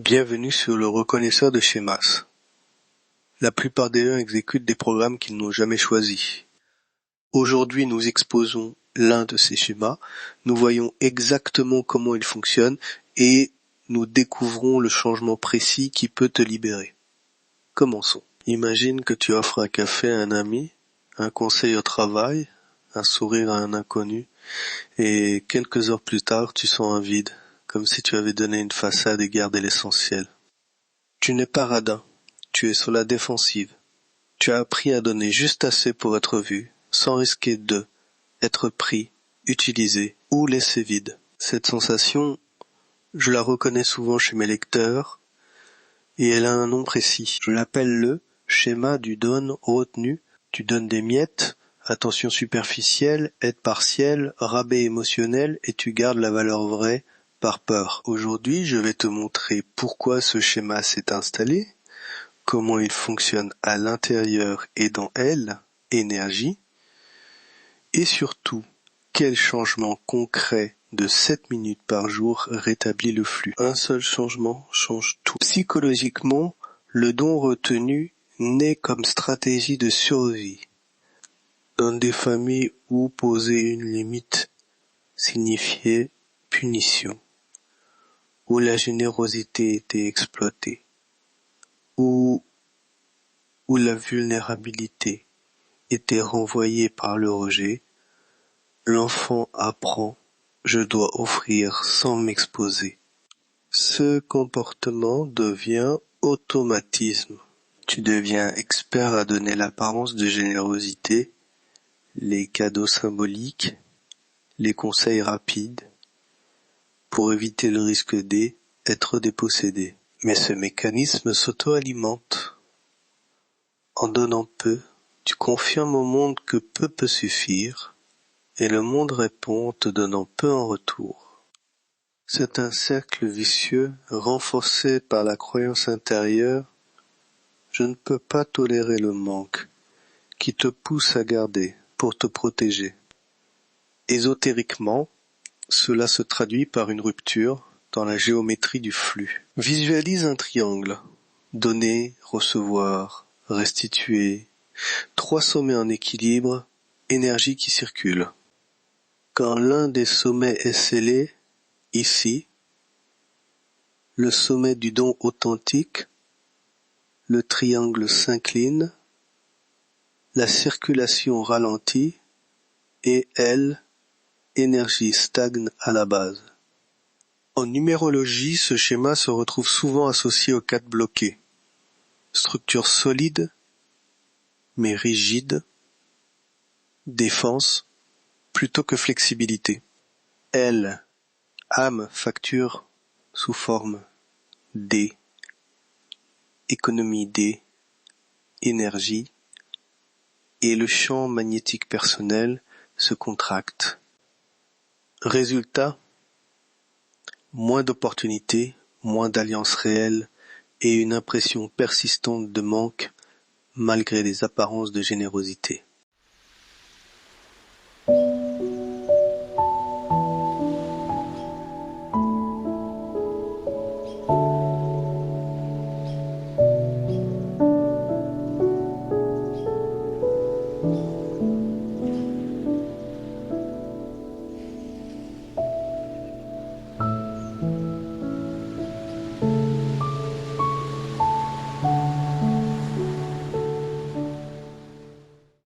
Bienvenue sur le reconnaisseur de schémas. La plupart des gens exécutent des programmes qu'ils n'ont jamais choisis. Aujourd'hui, nous exposons l'un de ces schémas, nous voyons exactement comment il fonctionne et nous découvrons le changement précis qui peut te libérer. Commençons. Imagine que tu offres un café à un ami, un conseil au travail, un sourire à un inconnu, et quelques heures plus tard, tu sens un vide, comme si tu avais donné une façade et gardé l'essentiel. Tu n'es pas radin, tu es sur la défensive. Tu as appris à donner juste assez pour être vu, sans risquer de être pris, utilisé ou laissé vide. Cette sensation, je la reconnais souvent chez mes lecteurs, et elle a un nom précis. Je l'appelle le schéma du donne-retenu. Tu donnes des miettes, attention superficielle, aide partielle, rabais émotionnel, et tu gardes la valeur vraie par peur. Aujourd'hui, je vais te montrer pourquoi ce schéma s'est installé, comment il fonctionne à l'intérieur et dans elle, énergie, et surtout, quel changement concret de 7 minutes par jour rétablit le flux. Un seul changement change tout. Psychologiquement, le don retenu naît comme stratégie de survie. Dans des familles où poser une limite signifiait punition, où la générosité était exploitée, où la vulnérabilité était renvoyée par le rejet, l'enfant apprend « je dois offrir sans m'exposer ». Ce comportement devient automatisme. Tu deviens expert à donner l'apparence de générosité, les cadeaux symboliques, les conseils rapides, pour éviter le risque d'être dépossédé. Mais ce mécanisme s'auto-alimente. En donnant peu, tu confirmes au monde que peu peut suffire, et le monde répond en te donnant peu en retour. C'est un cercle vicieux renforcé par la croyance intérieure « je ne peux pas tolérer le manque » qui te pousse à garder pour te protéger. Ésotériquement, cela se traduit par une rupture dans la géométrie du flux. Visualise un triangle. Donner, recevoir, restituer. 3 sommets en équilibre, énergie qui circule. Quand l'un des sommets est scellé, ici, le sommet du don authentique, le triangle s'incline, la circulation ralentit et énergie stagne à la base. En numérologie, ce schéma se retrouve souvent associé aux 4 bloqués. Structure solide, mais rigide, défense, plutôt que flexibilité. L, âme, facture, sous forme D, économie D, énergie, et le champ magnétique personnel se contracte. Résultat, moins d'opportunités, moins d'alliances réelles et une impression persistante de manque malgré les apparences de générosité.